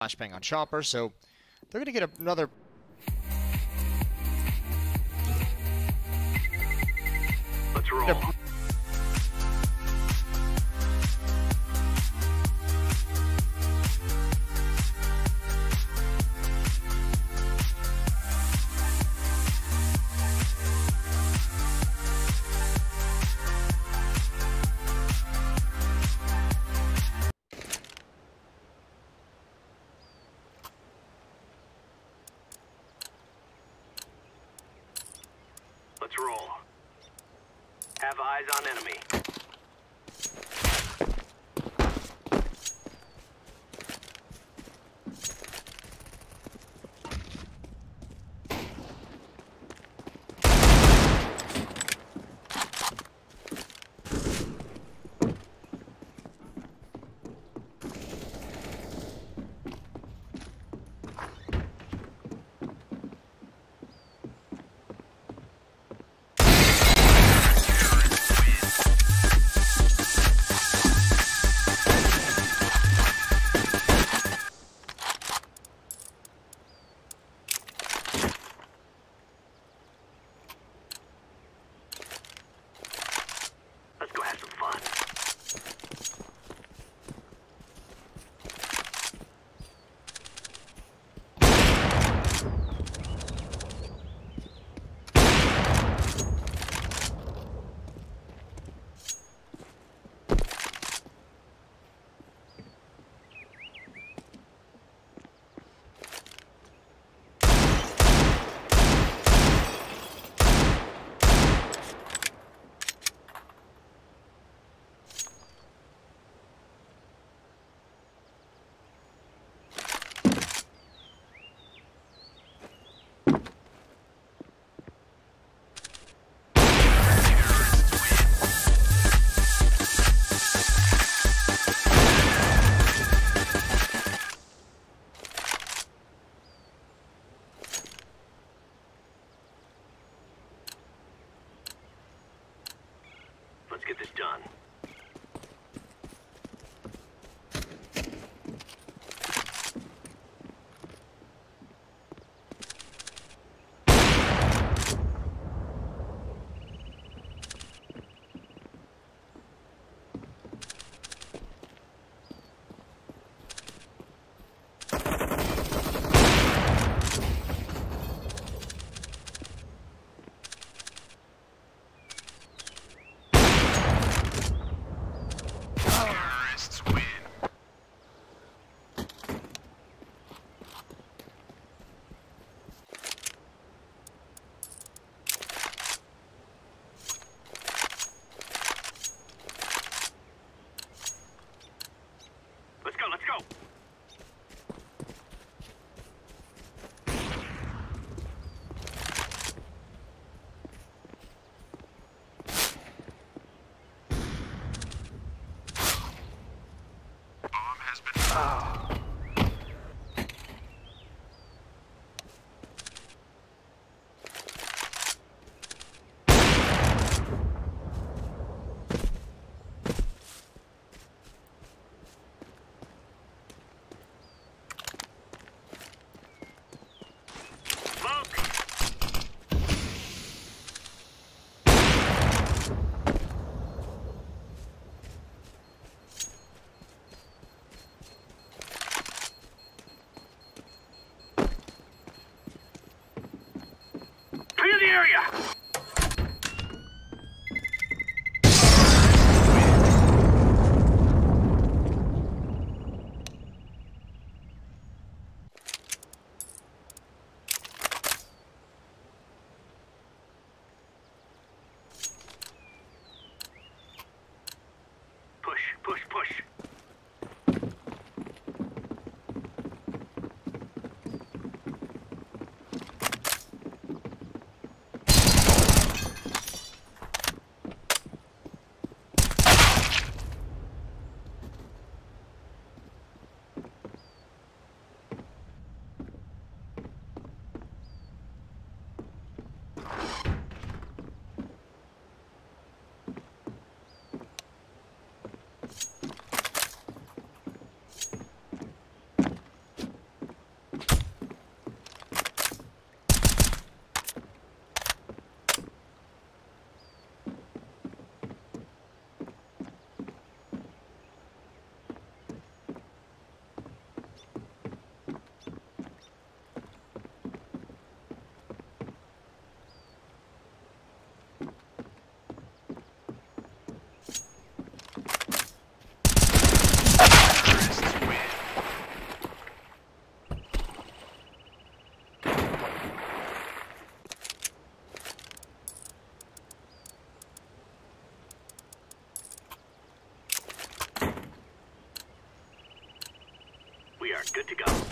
flashbang on Chopper, so they're going to get another... Let's roll. Let's roll. Have eyes on enemy. Let's go have some fun. Let's get this done. Let's go. Bomb has been found. Clear the area! Push, push, push. Good to go.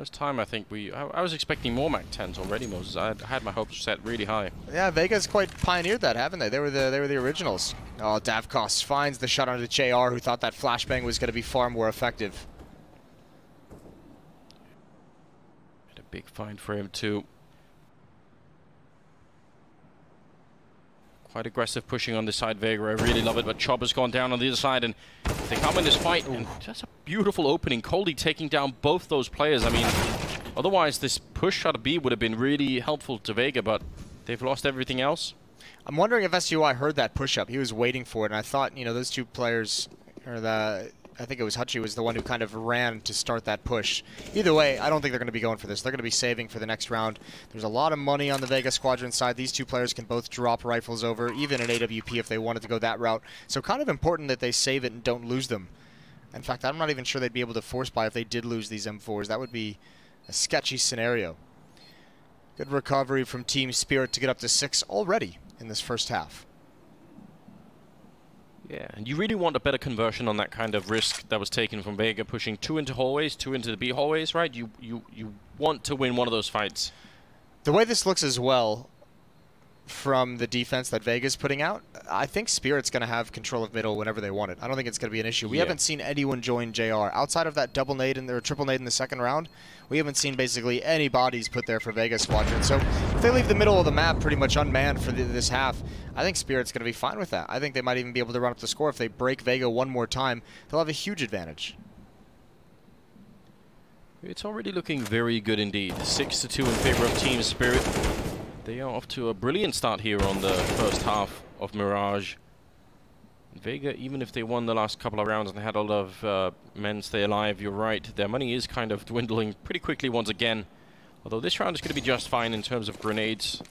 First time I think I was expecting more Mac 10s already, Moses. I had my hopes set really high. Yeah, Vega's quite pioneered that, haven't they? They were the originals. Oh, Davkos finds the shot onto JR, who thought that flashbang was going to be far more effective. Had a big find for him too. Quite aggressive pushing on this side, Vega. I really love it, but Chopper's gone down on the other side, and they come in this fight, and just a beautiful opening. Coldy taking down both those players. I mean, otherwise this push out of B would have been really helpful to Vega, but they've lost everything else. I'm wondering if SUI heard that push-up. He was waiting for it, and I thought, you know, those two players, or I think it was Hutchie was the one who kind of ran to start that push. Either way, I don't think they're going to be going for this. They're going to be saving for the next round. There's a lot of money on the Vega Squadron side. These two players can both drop rifles over, even an AWP if they wanted to go that route. So kind of important that they save it and don't lose them. In fact, I'm not even sure they'd be able to force buy if they did lose these M4s. That would be a sketchy scenario. Good recovery from Team Spirit to get up to 6 already in this first half. Yeah, and you really want a better conversion on that kind of risk that was taken from Vega, pushing 2 into hallways, 2 into the B hallways, right? You want to win one of those fights. The way this looks as well, from the defense that Vega's putting out, I think Spirit's going to have control of middle whenever they want it. I don't think it's going to be an issue. We haven't seen anyone join JR. Outside of that double nade or triple nade in the second round, we haven't seen basically any bodies put there for Vega Squadron. So if they leave the middle of the map pretty much unmanned for this half, I think Spirit's going to be fine with that. I think they might even be able to run up the score. If they break Vega one more time, they'll have a huge advantage. It's already looking very good indeed. 6-2 in favor of Team Spirit. They are off to a brilliant start here on the first half of Mirage. Vega, even if they won the last couple of rounds and had a lot of men stay alive, you're right, their money is kind of dwindling pretty quickly once again. Although this round is going to be just fine in terms of grenades.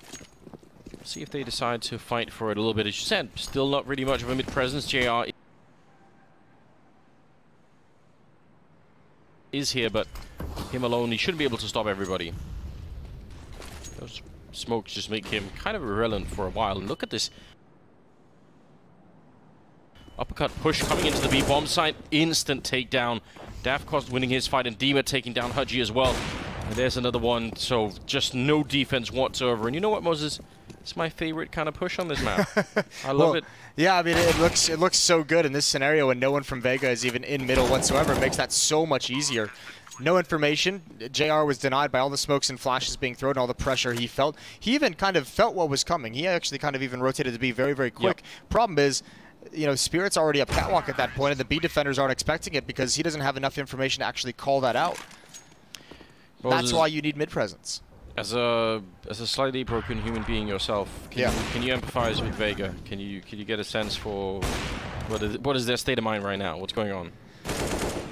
See if they decide to fight for it a little bit. As you said, still not really much of a mid-presence. JR is here, but him alone, he shouldn't be able to stop everybody. Those smokes just make him kind of irrelevant for a while. And look at this uppercut push coming into the B bomb site. Instant takedown. Davkos winning his fight, and Dima taking down Hudgy as well. And there's another one. So just no defense whatsoever. And you know what, Moses? It's my favorite kind of push on this map. I love it. Yeah, I mean, it looks so good in this scenario, and no one from Vega is even in middle whatsoever. It makes that so much easier. No information. JR was denied by all the smokes and flashes being thrown, all the pressure he felt. He even kind of felt what was coming. He actually kind of even rotated to be very, very quick. Yep. Problem is, you know, Spirit's already up catwalk at that point, and the B defenders aren't expecting it because he doesn't have enough information to actually call that out. That's why you need mid-presence. As a slightly broken human being yourself, can you empathize with Vega? Can you get a sense for what is their state of mind right now? What's going on?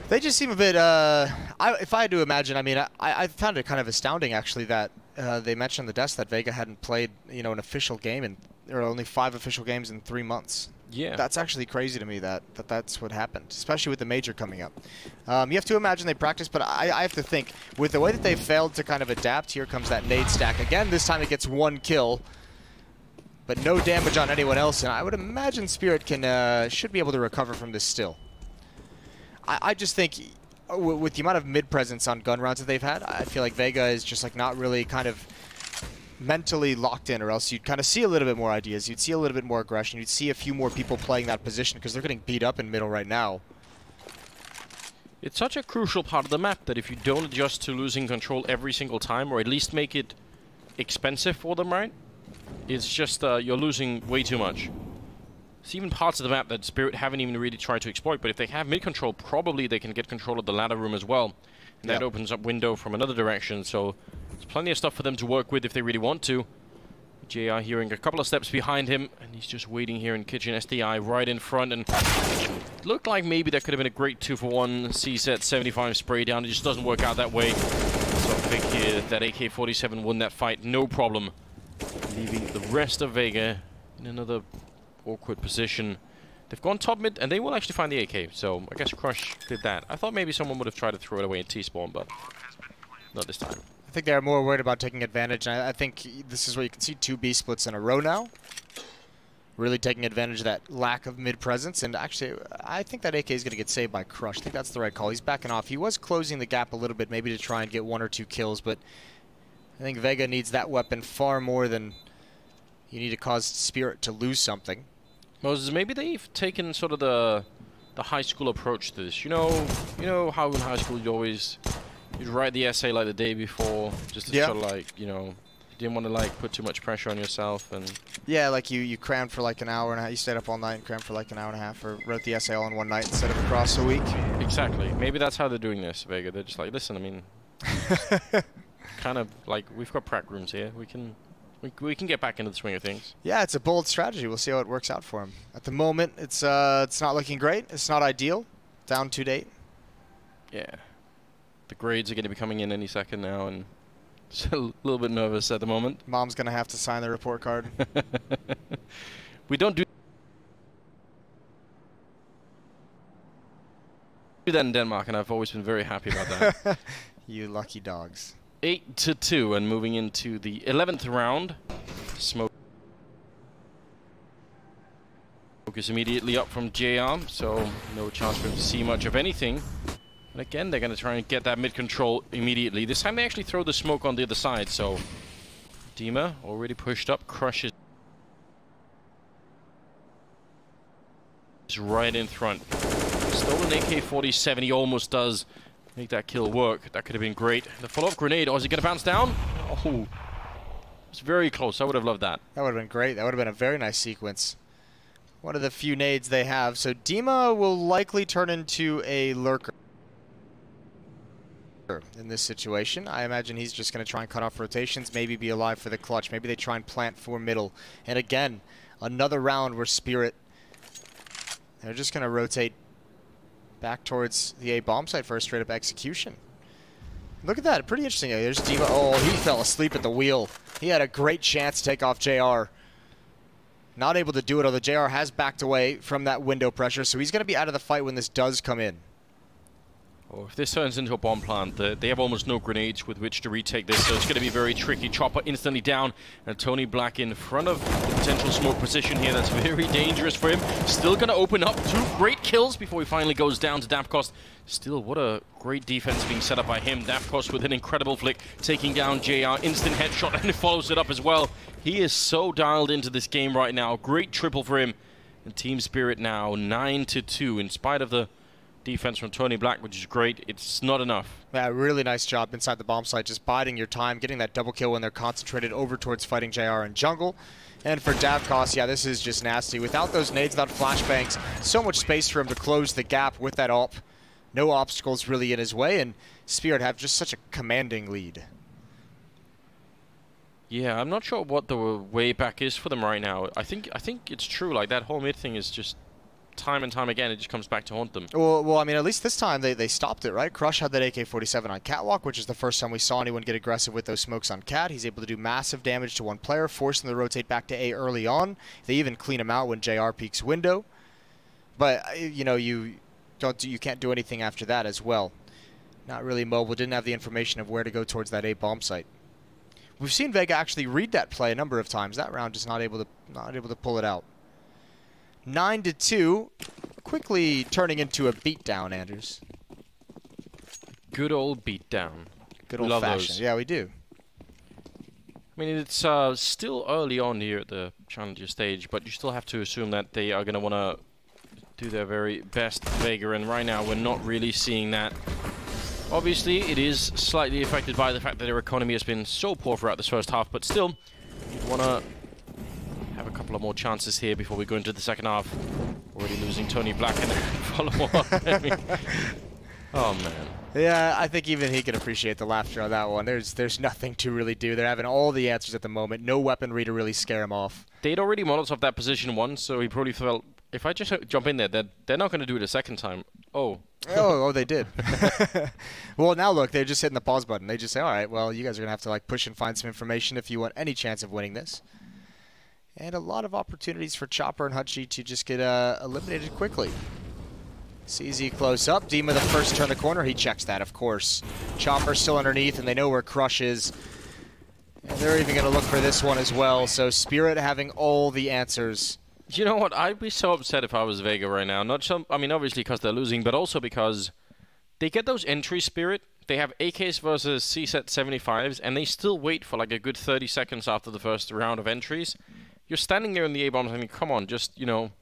They just seem a bit, if I had to imagine, I mean, I found it kind of astounding, actually, that they mentioned on the desk that Vega hadn't played, you know, an official game, there are only 5 official games in 3 months. Yeah. That's actually crazy to me that's what happened, especially with the major coming up. You have to imagine they practice, but I have to think, with the way that they failed to kind of adapt, here comes that nade stack. Again, this time it gets 1 kill, but no damage on anyone else, and I would imagine Spirit should be able to recover from this still. I just think with the amount of mid-presence on gun rounds that they've had, I feel like Vega is just like not really kind of mentally locked in, or else you'd kind of see a little bit more ideas. You'd see a little bit more aggression. You'd see a few more people playing that position because they're getting beat up in middle right now. It's such a crucial part of the map that if you don't adjust to losing control every single time, or at least make it expensive for them, right? It's just you're losing way too much. It's even parts of the map that Spirit haven't even really tried to exploit, but if they have mid-control, probably they can get control of the ladder room as well. And that opens up window from another direction, so there's plenty of stuff for them to work with if they really want to. JR hearing a couple of steps behind him, and he's just waiting here in kitchen SDI right in front, and it looked like maybe that could have been a great 2-for-1 C-set 75 spray down. It just doesn't work out that way. So I think that AK-47 won that fight, no problem. Leaving the rest of Vega in another awkward position. They've gone top mid, and they will actually find the AK, so I guess Crush did that. I thought maybe someone would have tried to throw it away in T-spawn, but not this time. I think they're more worried about taking advantage, and I think this is where you can see 2 B splits in a row now. Really taking advantage of that lack of mid-presence, and actually, I think that AK is going to get saved by Crush. I think that's the right call. He's backing off. He was closing the gap a little bit, maybe to try and get 1 or 2 kills, but I think Vega needs that weapon far more than you need to cause Spirit to lose something. Moses, maybe they've taken sort of the high school approach to this. You know how in high school you'd write the essay like the day before, just to sort of like, you know, you didn't want to like put too much pressure on yourself, and yeah, like you crammed for like an hour and a half. You stayed up all night and crammed for like an hour and a half, or wrote the essay all in one night instead of across a week. Exactly. Maybe that's how they're doing this, Vega. They're just like, listen, I mean, kind of like we've got prac rooms here. We can get back into the swing of things. Yeah, it's a bold strategy. We'll see how it works out for him. At the moment, it's not looking great. It's not ideal. Down 2-8. Yeah. The grades are going to be coming in any second now, and just a little bit nervous at the moment. Mom's going to have to sign the report card. We don't do that in Denmark, and I've always been very happy about that. You lucky dogs. 8-2, and moving into the 11th round. Smoke is immediately up from JR, so no chance for him to see much of anything. And again, they're going to try and get that mid-control immediately. This time they actually throw the smoke on the other side, so Dima already pushed up, crushes right in front. Stolen AK-47, he almost does make that kill work. That could have been great. The follow-up grenade, oh, is it going to bounce down? Oh, it's very close. I would have loved that. That would have been great. That would have been a very nice sequence. One of the few nades they have. So Dima will likely turn into a lurker in this situation. I imagine he's just going to try and cut off rotations, maybe be alive for the clutch. Maybe they try and plant for middle. And again, another round where Spirit, they're just going to rotate back towards the A bomb site for a straight up execution. Look at that, pretty interesting. There's Dima. Oh, he fell asleep at the wheel. He had a great chance to take off JR. Not able to do it, although JR has backed away from that window pressure, so he's going to be out of the fight when this does come in. Oh, if this turns into a bomb plant, they have almost no grenades with which to retake this, so it's going to be very tricky. Chopper instantly down, and Tony Black in front of the potential smoke position here. That's very dangerous for him. Still going to open up 2 great kills before he finally goes down to Dapcost. Still, what a great defense being set up by him. Dapcost with an incredible flick, taking down JR. Instant headshot, and he follows it up as well. He is so dialed into this game right now. Great triple for him. And Team Spirit now 9-2, in spite of the defense from Tony Black, which is great. It's not enough. Yeah, really nice job inside the bomb site, just biding your time, getting that double kill when they're concentrated over towards fighting JR in jungle. And for Davkos, yeah, this is just nasty. Without those nades, without flashbangs, so much space for him to close the gap with that AWP. No obstacles really in his way, and Spirit have just such a commanding lead. Yeah, I'm not sure what the way back is for them right now. I think it's true. Like, that whole mid thing is just time and time again, it just comes back to haunt them. Well, I mean, at least this time they stopped it, right? Crush had that AK-47 on Catwalk, which is the first time we saw anyone get aggressive with those smokes on Cat. He's able to do massive damage to one player, forcing them to rotate back to A early on. They even clean him out when JR peeks window. But, you know, you can't do anything after that as well. Not really mobile, didn't have the information of where to go towards that A bomb site. We've seen Vega actually read that play a number of times. That round just not able to pull it out. 9-2, quickly turning into a beatdown, Anders. Good old beatdown. Good old fashioned. Yeah, we do. I mean, it's still early on here at the Challenger stage, but you still have to assume that they are going to want to do their very best, Vega, and right now we're not really seeing that. Obviously, it is slightly affected by the fact that their economy has been so poor throughout this first half, but still, you want to have a couple of more chances here before we go into the second half. Already losing Tony Black in the follow-up. I mean, oh, man. Yeah, I think even he can appreciate the laughter on that one. There's nothing to really do. They're having all the answers at the moment. No weaponry to really scare him off. They'd already Molotov that position once, so he probably felt, if I just jump in there, they're not going to do it a second time. Oh. Oh, they did. Well, now look, they're just hitting the pause button. They just say, all right, well, you guys are going to have to like push and find some information if you want any chance of winning this. And a lot of opportunities for Chopper and Hutchie to just get eliminated quickly. CZ close up. Dima the first to turn the corner. He checks that, of course. Chopper still underneath, and they know where Crush is. And they're even going to look for this one as well. So Spirit having all the answers. You know what? I'd be so upset if I was Vega right now. Not some. I mean, obviously because they're losing, but also because they get those entry spirit. They have AKs versus CSET 75s, and they still wait for like a good 30 seconds after the first round of entries. You're standing there in the A-bombs and come on, just, you know,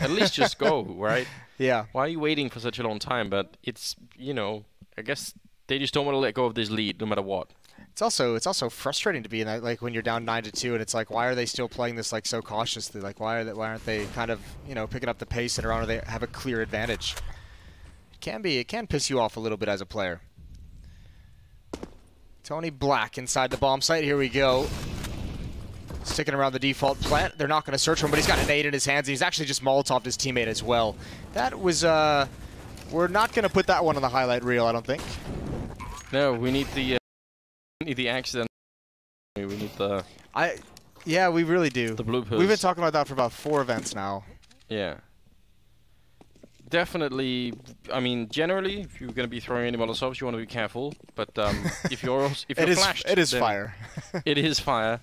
at least just go, right? Yeah. Why are you waiting for such a long time? But it's, you know, I guess they just don't want to let go of this lead no matter what. It's also frustrating to be in that, like when you're down 9-2, and it's like, why are they still playing this like so cautiously? Like why aren't they kind of, you know, picking up the pace and around where they have a clear advantage? It can piss you off a little bit as a player. Tony Black inside the bomb site. Here we go. Sticking around the default plant. They're not going to search for him, but he's got an nade in his hands. And he's actually just Molotov'd his teammate as well. That was, we're not going to put that one on the highlight reel, I don't think. No, we need the accident. We need the... Yeah, we really do. The bloopers. We've been talking about that for about 4 events now. Yeah. Definitely, I mean, generally, if you're going to be throwing any Molotovs, you want to be careful. But if you're flashed, it is fire. It is fire.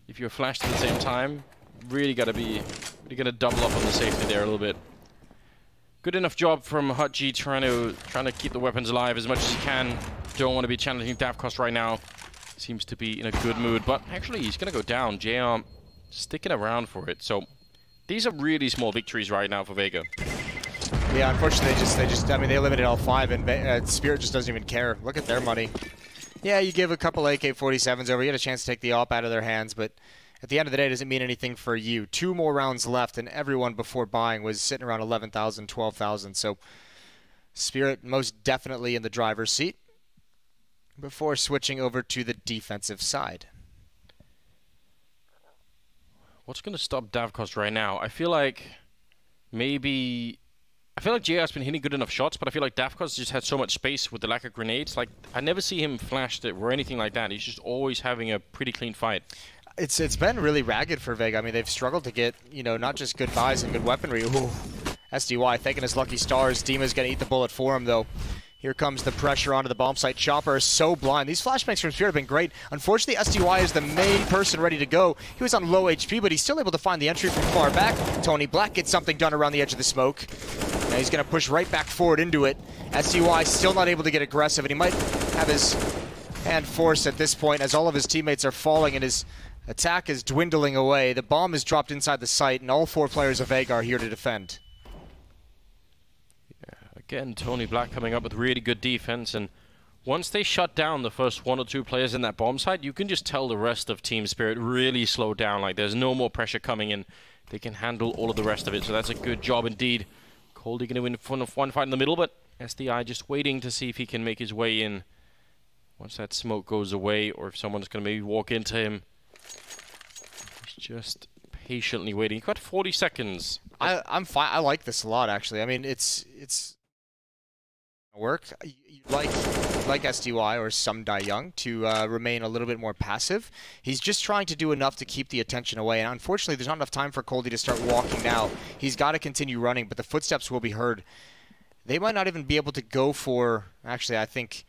If you're flashed at the same time, really got to double up on the safety there a little bit. Good enough job from Hutji trying to keep the weapons alive as much as he can. Don't want to be challenging Davkost right now. Seems to be in a good mood, but actually he's going to go down. JR sticking around for it. So these are really small victories right now for Vega. Yeah, unfortunately, I mean, they eliminated all 5, and Spirit just doesn't even care. Look at their money. Yeah, you give a couple AK-47s over, you get a chance to take the AWP out of their hands, but at the end of the day, it doesn't mean anything for you. 2 more rounds left, and everyone before buying was sitting around 11,000, 12,000, so Spirit most definitely in the driver's seat before switching over to the defensive side. What's going to stop Davkost right now? I feel like JR's been hitting good enough shots, but I feel like Davkost just had so much space with the lack of grenades. Like, I never see him flashed or anything like that. He's just always having a pretty clean fight. It's been really ragged for Vega. I mean, they've struggled to get, you know, not just good buys and good weaponry. Ooh, SDY thanking his lucky stars. Dima's going to eat the bullet for him, though. Here comes the pressure onto the bomb site. Chopper is so blind. These flashbangs from Spirit have been great. Unfortunately, SDY is the main person ready to go. He was on low HP, but he's still able to find the entry from far back. Tony Black gets something done around the edge of the smoke. Now he's going to push right back forward into it. SDY still not able to get aggressive, and he might have his hand forced at this point as all of his teammates are falling and his attack is dwindling away. The bomb is dropped inside the site, and all 4 players of Vega are here to defend. Again, Tony Black coming up with really good defense, and once they shut down the first 1 or 2 players in that bomb site, you can just tell the rest of Team Spirit really slowed down. Like, there's no more pressure coming in. They can handle all of the rest of it, so that's a good job indeed. Coldie going to win one fight in the middle, but SDI just waiting to see if he can make his way in once that smoke goes away, or if someone's going to maybe walk into him. He's just patiently waiting. He's got 40 seconds. I'm fine. I like this a lot, actually. I mean, it's work. Like SDY or some Die Young to remain a little bit more passive. He's just trying to do enough to keep the attention away, and unfortunately there's not enough time for Coldie to start walking now. He's got to continue running, but the footsteps will be heard. They might not even be able to go for... Actually, I think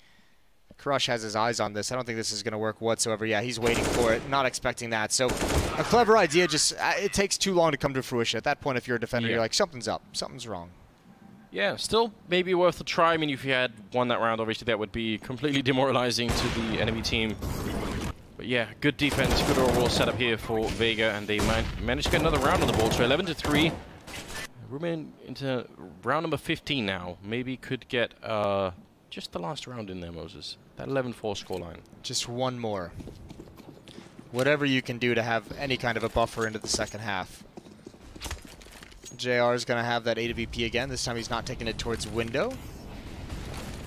Crush has his eyes on this. I don't think this is going to work whatsoever. Yeah, he's waiting for it, not expecting that. So a clever idea, just it takes too long to come to fruition. At that point, if you're a defender, you're like, something's up, something's wrong. Yeah, still maybe worth a try. I mean, if you had won that round, obviously that would be completely demoralizing to the enemy team. But yeah, good defense, good overall setup here for Vega, and they managed to get another round on the board. So 11-3. We're into round number 15 now. Maybe could get just the last round in there, Moses. That 11-4 scoreline. Just one more. Whatever you can do to have any kind of a buffer into the second half. JR is going to have that AWP again. This time he's not taking it towards window.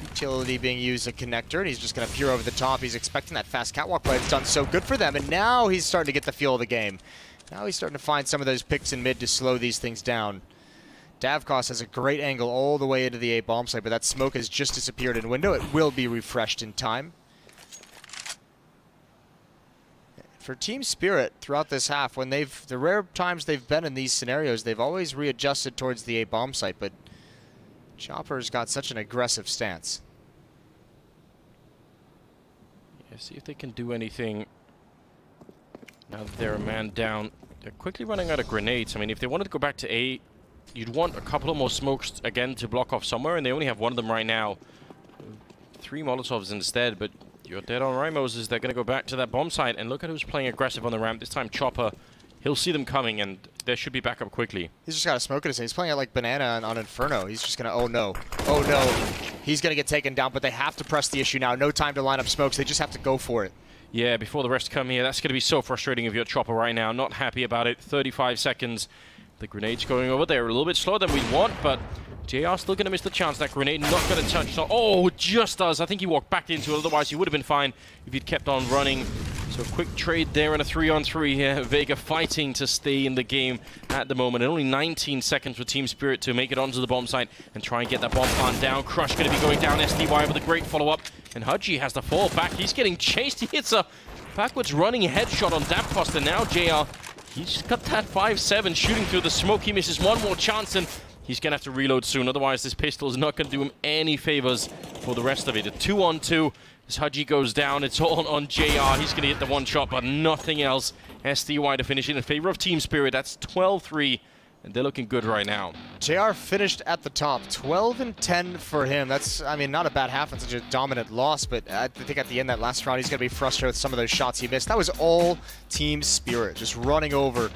Utility being used as a connector, and he's just going to peer over the top. He's expecting that fast catwalk play. It's done so good for them, and now he's starting to get the feel of the game. Now he's starting to find some of those picks in mid to slow these things down. Davkost has a great angle all the way into the A bomb site, but that smoke has just disappeared in window. It will be refreshed in time. For Team Spirit throughout this half, when the rare times they've been in these scenarios, they've always readjusted towards the A bomb site, but Chopper's got such an aggressive stance. Yeah, see if they can do anything now that they're a man down. they're quickly running out of grenades. I mean, if they wanted to go back to A, you'd want a couple of more smokes again to block off somewhere, and they only have one of them right now. 3 Molotovs instead, but you're dead on right, Moses. They're going to go back to that bomb site, and look at who's playing aggressive on the ramp. This time, Chopper, he'll see them coming, and they should be back up quickly. He's just got a smoke in his hand. He's playing it like Banana on Inferno. He's just going to, oh no. Oh no. He's going to get taken down, but they have to press the issue now. No time to line up smokes. They just have to go for it. Yeah, before the rest come here, that's going to be so frustrating if you're Chopper right now. Not happy about it. 35 seconds. The grenade's going over there. A little bit slower than we want, but JR still going to miss the chance. That grenade not going to touch. So, oh, just does. I think he walked back into it. Otherwise, he would have been fine if he'd kept on running. So, quick trade there and a 3-on-3 here. Vega fighting to stay in the game at the moment. And only 19 seconds for Team Spirit to make it onto the bomb site and try and get that bomb plant down. Crush going to be going down. SDY with a great follow-up. And Hudgy has to fall back. He's getting chased. He hits a backwards running headshot on Dapcost. And now JR, he's got that 5-7 shooting through the smoke. He misses one more chance, and he's going to have to reload soon. Otherwise, this pistol is not going to do him any favors for the rest of it. A 2-on-2. As Hudgy goes down, it's all on JR. He's going to hit the one shot, but nothing else. SDY to finish it in favor of Team Spirit. That's 12-3, and they're looking good right now. JR finished at the top. 12-10 for him. That's, I mean, not a bad half. It's such a dominant loss, but I think at the end that last round, he's going to be frustrated with some of those shots he missed. That was all Team Spirit, just running over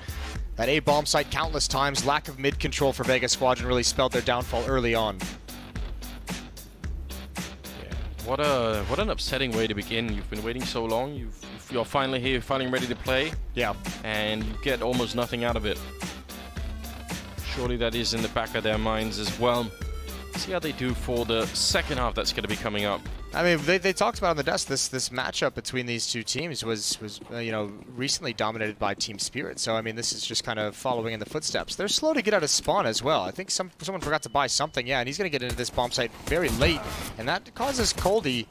that A bomb site countless times. Lack of mid control for Vega Squadron really spelled their downfall early on. What an upsetting way to begin. You've been waiting so long. You're finally here, finally ready to play. Yeah. And you get almost nothing out of it. Surely that is in the back of their minds as well. See how they do for the second half that's going to be coming up. I mean, they talked about on the desk this matchup between these two teams was you know, recently dominated by Team Spirit. So I mean, this is just kind of following in the footsteps. They're slow to get out of spawn as well. I think someone forgot to buy something. Yeah, and he's going to get into this bomb site very late, and that causes Coldy.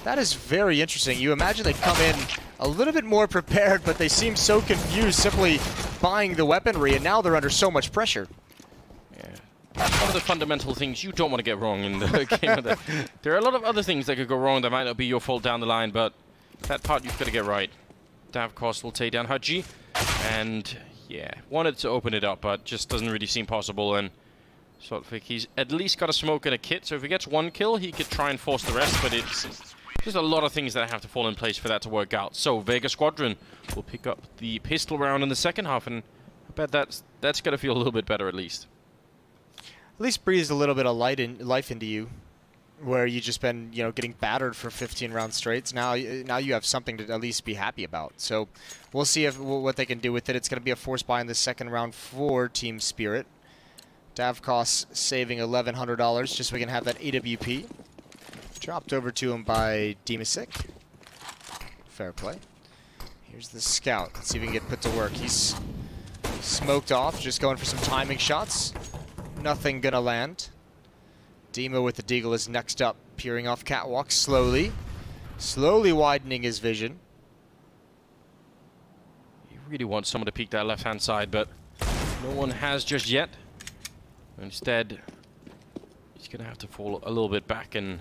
That is very interesting. You imagine they come in a little bit more prepared, but they seem so confused simply buying the weaponry, and now they're under so much pressure. That's one of the fundamental things you don't want to get wrong in the game. There are a lot of other things that could go wrong that might not be your fault down the line, but that part you've got to get right. Davcost will take down Hudgy, and yeah, wanted to open it up, but just doesn't really seem possible. And Sotfik, he's at least got a smoke and a kit, so if he gets one kill, he could try and force the rest, but it's just a lot of things that have to fall in place for that to work out. So Vega Squadron will pick up the pistol round in the second half, and I bet that's going to feel a little bit better at least. At least breathes a little bit of life into you, where you just been, you know, getting battered for 15 rounds straight. Now you have something to at least be happy about. So we'll see what they can do with it. It's going to be a force buy in the second round for Team Spirit. Davcost saving $1,100 just so we can have that AWP. Dropped over to him by Demasik. Fair play. Here's the scout. Let's see if we can get put to work. He's smoked off, just going for some timing shots. Nothing gonna land. Demo with the Deagle is next up, peering off catwalk slowly. Slowly widening his vision. You really want someone to peek that left-hand side, but no one has just yet. Instead, he's gonna have to fall a little bit back, and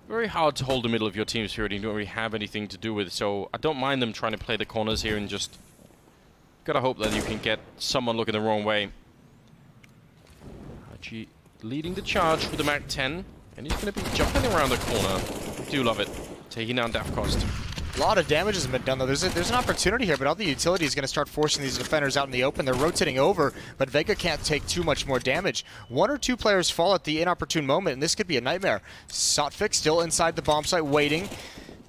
very hard to hold the middle of your Team Spirit. You don't really have anything to do with, so I don't mind them trying to play the corners here and just gotta hope that you can get someone looking the wrong way. Leading the charge with the Mac 10, and he's going to be jumping around the corner. Do love it. Taking down Davcost. A lot of damage has been done, though. There's an opportunity here, but all the utility is going to start forcing these defenders out in the open. They're rotating over, but Vega can't take too much more damage. One or two players fall at the inopportune moment, and this could be a nightmare. Sotfik still inside the bomb site, waiting.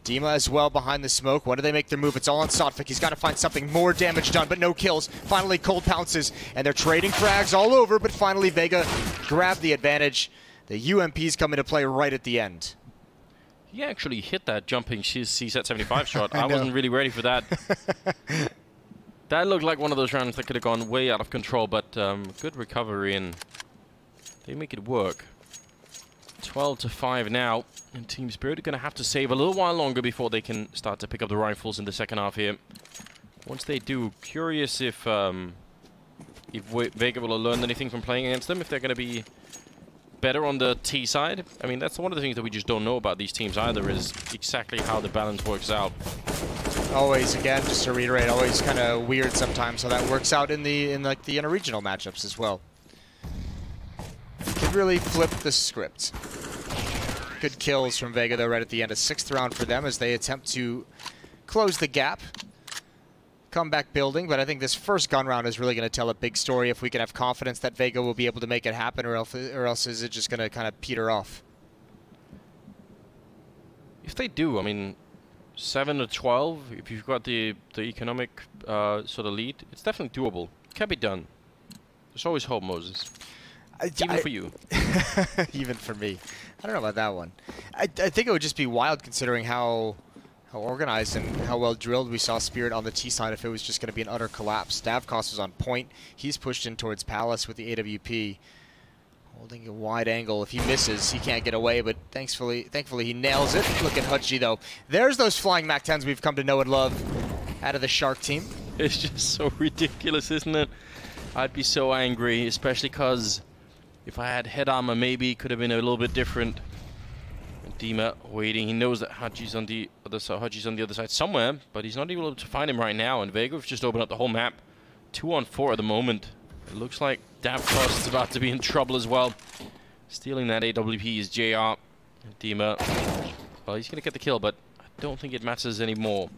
Dima as well behind the smoke. When do they make their move? It's all on Sotfik. He's got to find something. More damage done, but no kills. Finally, Cold pounces, and they're trading frags all over, but finally Vega grabbed the advantage. The UMPs come into play right at the end. He actually hit that jumping CZ-75 shot. I wasn't really ready for that. That looked like one of those rounds that could have gone way out of control, but good recovery, and they make it work. 12-5 now, and Team Spirit are going to have to save a little while longer before they can start to pick up the rifles in the second half here. Once they do, curious if Vega will have learned anything from playing against them, if they're going to be better on the T side. I mean, that's one of the things that we just don't know about these teams either, is exactly how the balance works out. always, again, just to reiterate, always kind of weird sometimes how that works out in the interregional matchups as well. Could really flip the script. Good kills from Vega though right at the end. A 6th round for them as they attempt to close the gap. Comeback building, but I think this first gun round is really going to tell a big story if we can have confidence that Vega will be able to make it happen, or else is it just going to kind of peter off? If they do, I mean, 7 to 12, if you've got the economic sort of lead, it's definitely doable. It can be done. There's always hope, Moses. Even for you. Even for me. I don't know about that one. I think it would just be wild considering how organized and how well drilled we saw Spirit on the T side if it was just going to be an utter collapse. Stavkos was on point. He's pushed in towards Palace with the AWP. Holding a wide angle. If he misses, he can't get away, but thankfully he nails it. Look at Hutchie, though. There's those flying MAC-10s we've come to know and love out of the Shark team. It's just so ridiculous, isn't it? I'd be so angry, especially because if I had head armor, maybe it could have been a little bit different. Dima waiting. He knows that Hutchie's on the other side. Hutchie's on the other side somewhere, but he's not able to find him right now. And Vega have just opened up the whole map. 2 on 4 at the moment. It looks like Davkos is about to be in trouble as well. Stealing that AWP is JR. Dima. Well, he's going to get the kill, but I don't think it matters anymore.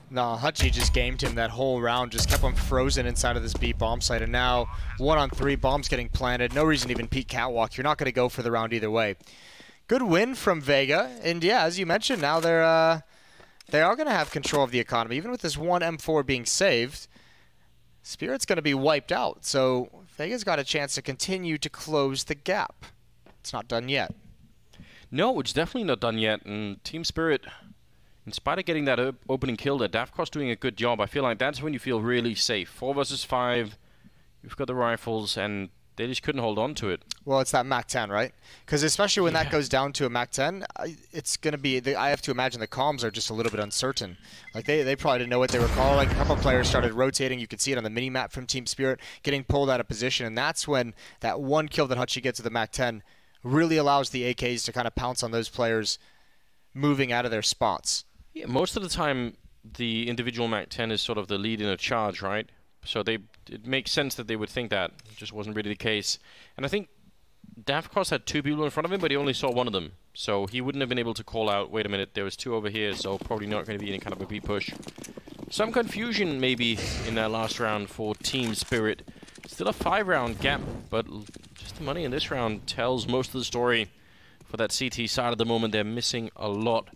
Nah, Hutchie just gamed him that whole round. Just kept him frozen inside of this B bomb site. And now 1 on 3, bombs getting planted. No reason to even peek catwalk. You're not going to go for the round either way. Good win from Vega, and yeah, as you mentioned, now they are going to have control of the economy. Even with this one M4 being saved, Spirit's going to be wiped out. So Vega's got a chance to continue to close the gap. It's not done yet. No, it's definitely not done yet. And Team Spirit, in spite of getting that opening kill there, Davkos doing a good job. I feel like that's when you feel really safe. 4 versus 5, you've got the rifles, and they just couldn't hold on to it. Well, it's that MAC-10, right? Because especially when that goes down to a MAC-10, it's going to be... I have to imagine the comms are just a little bit uncertain. Like, they probably didn't know what they were calling. A couple players started rotating. You could see it on the mini-map from Team Spirit, getting pulled out of position. And that's when that one kill that Hutchie gets with the MAC-10 really allows the AKs to kind of pounce on those players moving out of their spots. Yeah, most of the time, the individual MAC-10 is sort of the lead in a charge, right? So it makes sense that they would think that. It just wasn't really the case. And I think Davkos had 2 people in front of him, but he only saw one of them. So he wouldn't have been able to call out, wait a minute, there was 2 over here, so probably not going to be any kind of a B push. Some confusion maybe in that last round for Team Spirit. Still a 5-round gap, but just the money in this round tells most of the story for that CT side at the moment. They're missing a lot.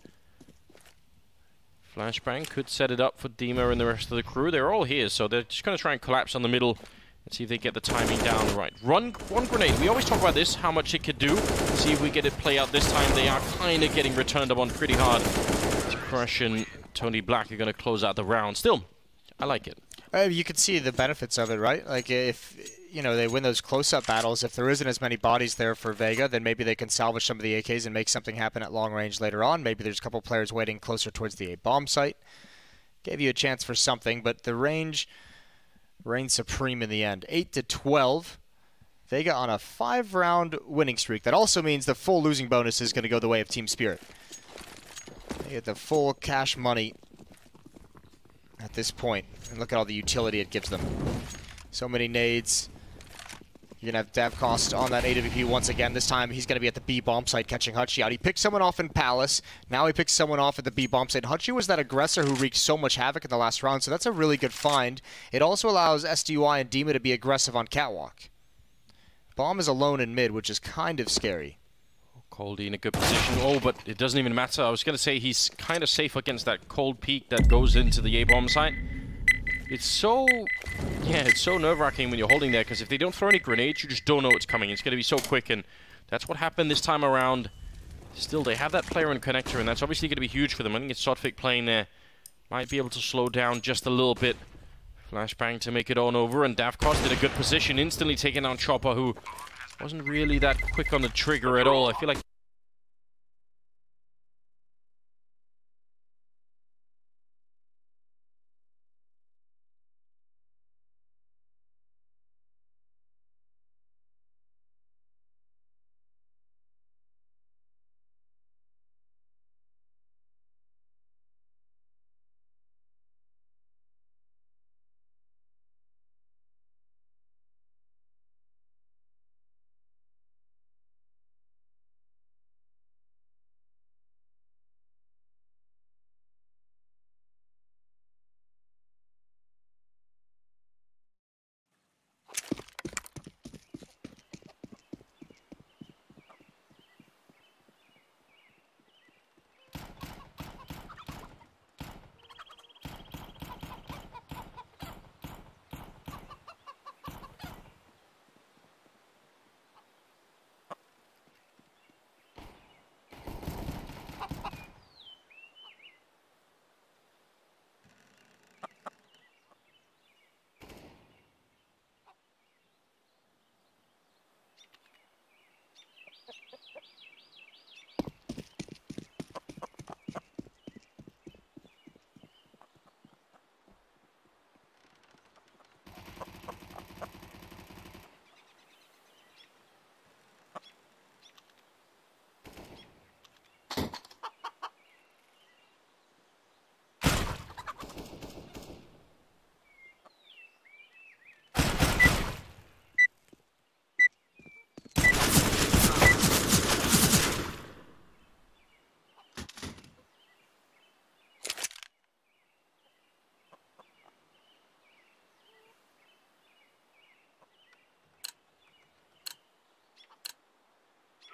Flashbang could set it up for Dima and the rest of the crew. They're all here, so they're just going to try and collapse on the middle and see if they get the timing down right. Run one grenade. We always talk about this, how much it could do. See if we get it play out this time. They are kind of getting returned upon pretty hard. Crush and Tony Black are going to close out the round. Still, I like it. You could see the benefits of it, right? Like, if they win those close-up battles, if there isn't as many bodies there for Vega, then maybe they can salvage some of the AKs and make something happen at long range later on. Maybe there's a couple players waiting closer towards the A bomb site. Gave you a chance for something, but the range reigns supreme in the end. 8 to 12. Vega on a 5-round winning streak. That also means the full losing bonus is going to go the way of Team Spirit. They get the full cash money at this point. And look at all the utility it gives them. So many nades. You're going to have Davkos on that AWP once again. This time he's going to be at the B bomb site catching Hutchie out. He picked someone off in Palace. Now he picks someone off at the B bomb site. Hutchie was that aggressor who wreaked so much havoc in the last round, so that's a really good find. It also allows SDY and Dima to be aggressive on catwalk. Bomb is alone in mid, which is kind of scary. Coldy in a good position. Oh, but it doesn't even matter. I was going to say he's kind of safe against that cold peak that goes into the A-bomb site. It's so nerve-wracking when you're holding there, because if they don't throw any grenades, you just don't know it's coming. It's going to be so quick, and that's what happened this time around. Still, they have that player and connector, and that's obviously going to be huge for them. I think it's Sotfik playing there. Might be able to slow down just a little bit. Flashbang to make it on over, and Davkos did a good position, instantly taking down Chopper, who wasn't really that quick on the trigger at all. I feel like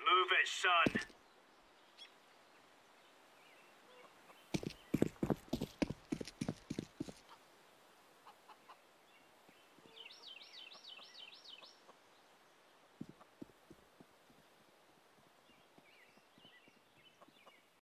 Move it, son.